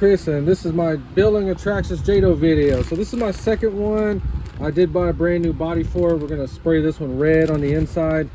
Chris, and this is my building a TRAXXAS JATO video. So this is my second one. I did buy a brand new body for it. We're gonna spray this one red on the inside.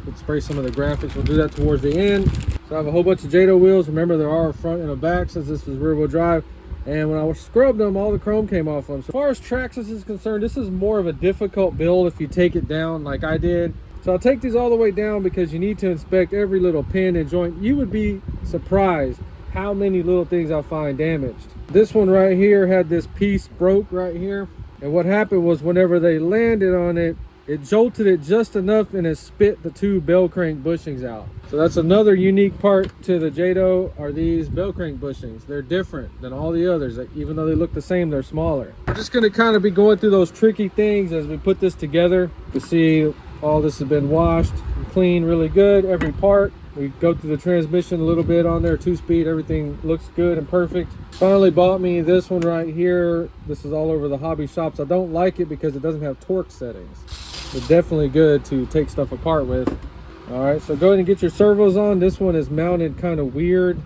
Let's spray some of the graphics. We'll do that towards the end. So I have a whole bunch of JATO wheels. Remember, there are a front and a back since this is rear wheel drive. And when I scrubbed them, all the chrome came off them. So as far as TRAXXAS is concerned, this is more of a difficult build if you take it down like I did. So I'll take these all the way down because you need to inspect every little pin and joint. You would be surprised how many little things I find damaged. This one right here had this piece broke right here. And what happened was whenever they landed on it, it jolted it just enough and it spit the two bell crank bushings out. So that's another unique part to the JATO are these bell crank bushings. They're different than all the others. Even though they look the same, they're smaller. We're just gonna kind of be going through those tricky things as we put this together to see all this has been washed and cleaned really good, every part. We go through the transmission a little bit on there, 2-speed, everything looks good and perfect. Finally bought me this one right here. This is all over the hobby shops. I don't like it because it doesn't have torque settings. It's definitely good to take stuff apart with. All right, so go ahead and get your servos on. This one is mounted kind of weird.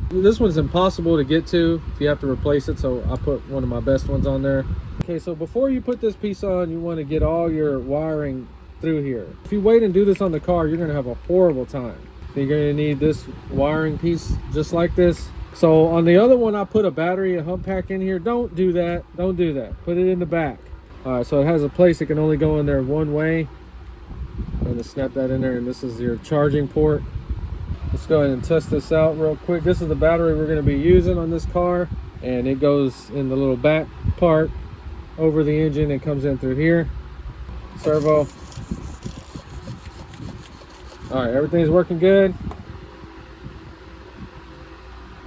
This one's impossible to get to if you have to replace it, so I put one of my best ones on there. Okay, so before you put this piece on, you want to get all your wiring through here. If you wait and do this on the car, you're gonna have a horrible time. You're gonna need this wiring piece just like this. So on the other one, I put a battery, a hump pack in here. Don't do that, don't do that. Put it in the back. All right, so it has a place that can only go in there one way. I'm gonna snap that in there, and this is your charging port. Let's go ahead and test this out real quick. This is the battery we're gonna be using on this car, and it goes in the little back part over the engine and comes in through here. Servo. All right, everything's working good.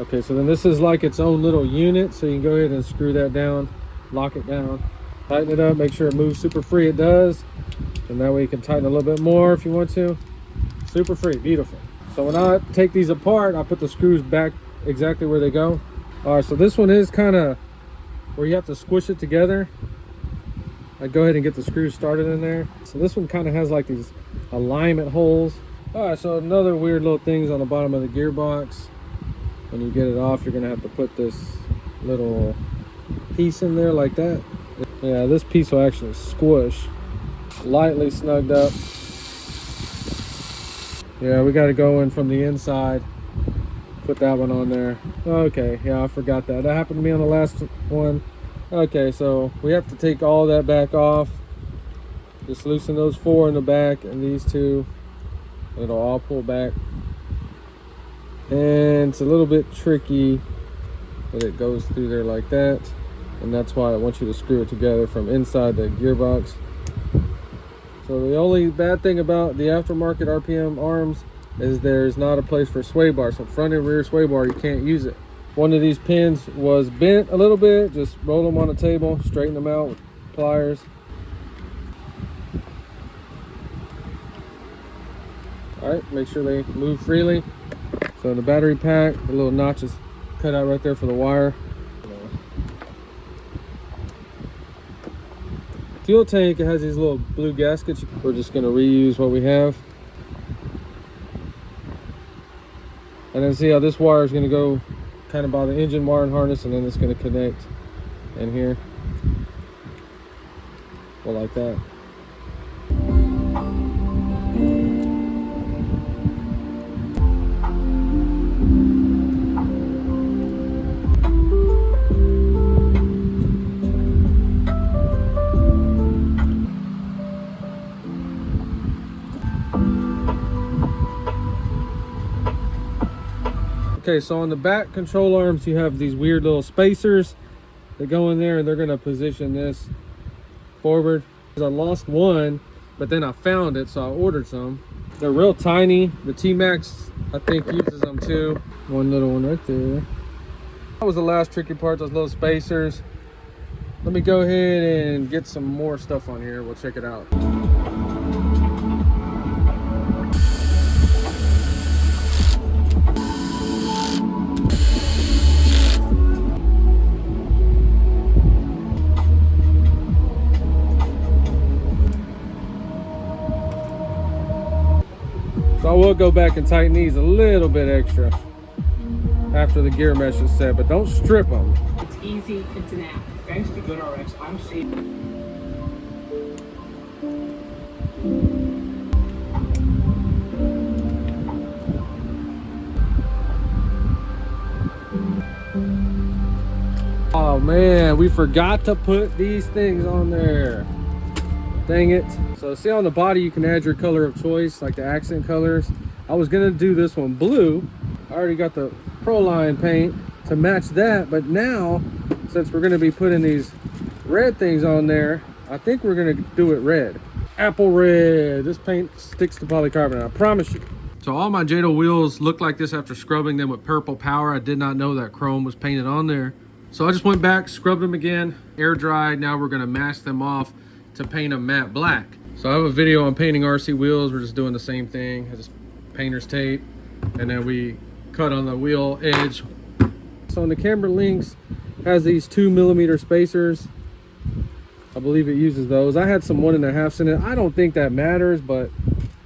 Okay, so then this is like its own little unit, so you can go ahead and screw that down, lock it down, tighten it up, make sure it moves super free. It does, and that way you can tighten a little bit more if you want to. Super free, beautiful. So when I take these apart, I put the screws back exactly where they go. All right, so this one is kind of where you have to squish it together. I go ahead and get the screws started in there. So this one kind of has like these alignment holes. All right, so another weird little things on the bottom of the gearbox. When you get it off, you're gonna have to put this little piece in there like that. Yeah, this piece will actually squish. Lightly snugged up. Yeah, we got to go in from the inside. Put that one on there. Okay, yeah, I forgot that. That happened to me on the last one. Okay, so we have to take all that back off. Just loosen those 4 in the back and these 2. It'll all pull back. And it's a little bit tricky that it goes through there like that. And that's why I want you to screw it together from inside the gearbox. So the only bad thing about the aftermarket RPM arms is there's not a place for sway bar. So front and rear sway bar, you can't use it. One of these pins was bent a little bit. Just roll them on the table, straighten them out with pliers. All right, make sure they move freely. So the battery pack, the little notch is cut out right there for the wire. Fuel tank, it has these little blue gaskets. We're just gonna reuse what we have. And then see how this wire is gonna go kind of by the engine wire and harness, and then it's gonna connect in here. Well, like that. Okay, so on the back control arms, you have these weird little spacers that go in there, and they're gonna position this forward. I lost one, but then I found it, so I ordered some. They're real tiny. The T-Max, I think, uses them too. One little one right there. That was the last tricky part, those little spacers. Let me go ahead and get some more stuff on here. We'll check it out. So I will go back and tighten these a little bit extra. after the gear mesh is set, but don't strip them. It's easy, it's an app. Thanks to GoodRx, I'm safe. Oh man, we forgot to put these things on there. Dang it. So see, on the body you can add your color of choice, like the accent colors. I was gonna do this one blue. I already got the Proline paint to match that, but now since we're gonna be putting these red things on there, I think we're gonna do it red. Apple red. This paint sticks to polycarbonate, I promise you. So all my JATO wheels look like this after scrubbing them with Purple Power. I did not know that chrome was painted on there. So I just went back, scrubbed them again, air dried. Now we're gonna mask them off to paint them matte black. So I have a video on painting RC wheels. We're just doing the same thing. I just painter's tape, and then we cut on the wheel edge. So on the camber links has these 2mm spacers. I believe it uses those. I had some 1.5 in it. I don't think that matters, but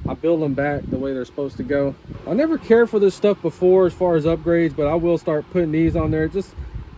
I build them back the way they're supposed to go. I never cared for this stuff before as far as upgrades, but I will start putting these on there. It just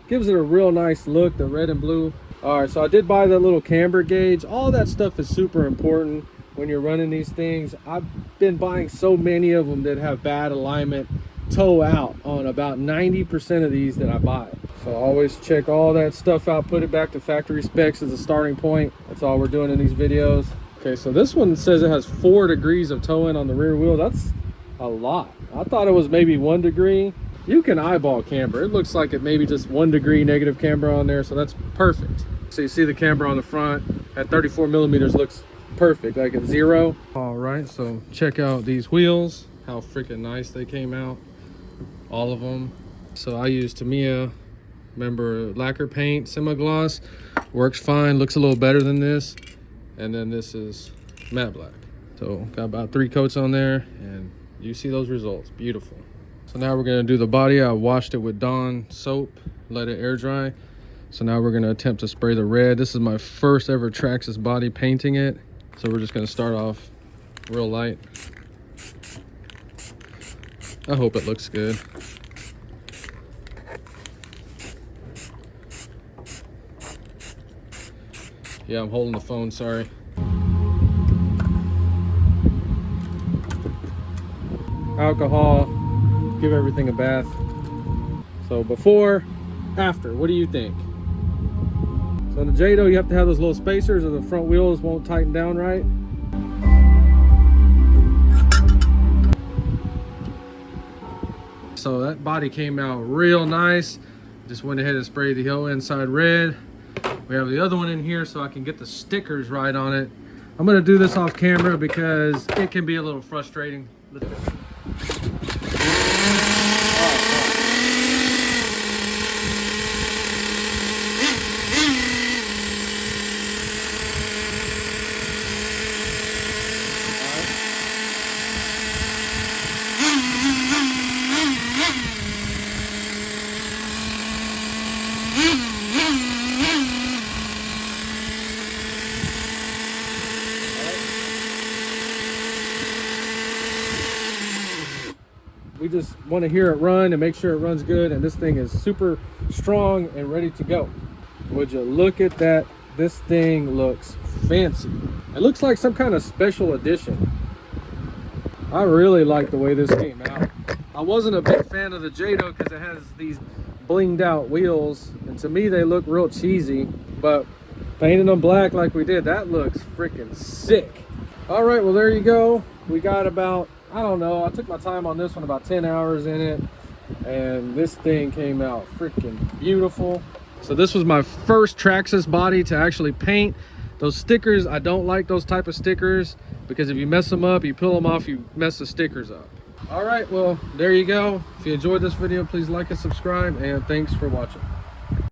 gives it a real nice look, the red and blue. All right, so I did buy that little camber gauge. All that stuff is super important when you're running these things. I've been buying so many of them that have bad alignment, toe out on about 90% of these that I buy. So always check all that stuff out, put it back to factory specs as a starting point. That's all we're doing in these videos. Okay, so this one says it has 4 degrees of toe in on the rear wheel. That's a lot. I thought it was maybe 1 degree. You can eyeball camber. It looks like it maybe just 1 degree negative camber on there, so that's perfect. So you see the camber on the front at 34mm looks perfect, like at 0. All right, so check out these wheels, how freaking nice they came out, all of them. So I used Tamiya, remember, lacquer paint, semi-gloss, works fine, looks a little better than this. And then this is matte black. So got about 3 coats on there, and you see those results, beautiful. So now we're gonna do the body. I washed it with Dawn soap, let it air dry. So now we're gonna attempt to spray the red. This is my first ever TRAXXAS body painting it. So we're just gonna start off real light. I hope it looks good. Yeah, I'm holding the phone, sorry. Alcohol, give everything a bath. So before, after, what do you think? So in the JATO, you have to have those little spacers or the front wheels won't tighten down right. So that body came out real nice. Just went ahead and sprayed the whole inside red. We have the other one in here so I can get the stickers right on it. I'm gonna do this off camera because it can be a little frustrating. We just want to hear it run and make sure it runs good, and this thing is super strong and ready to go. Would you look at that? This thing looks fancy. It looks like some kind of special edition. I really like the way this came out. I wasn't a big fan of the JATO because it has these blinged out wheels, and to me they look real cheesy, but painting them black like we did, that looks freaking sick. All right, well there you go. We got about, I don't know, I took my time on this one, about 10 hours in it, and this thing came out freaking beautiful. So this was my first TRAXXAS body to actually paint. Those stickers, I don't like those type of stickers because if you mess them up, you peel them off, you mess the stickers up. All right, well, there you go. If you enjoyed this video, please like and subscribe, and thanks for watching.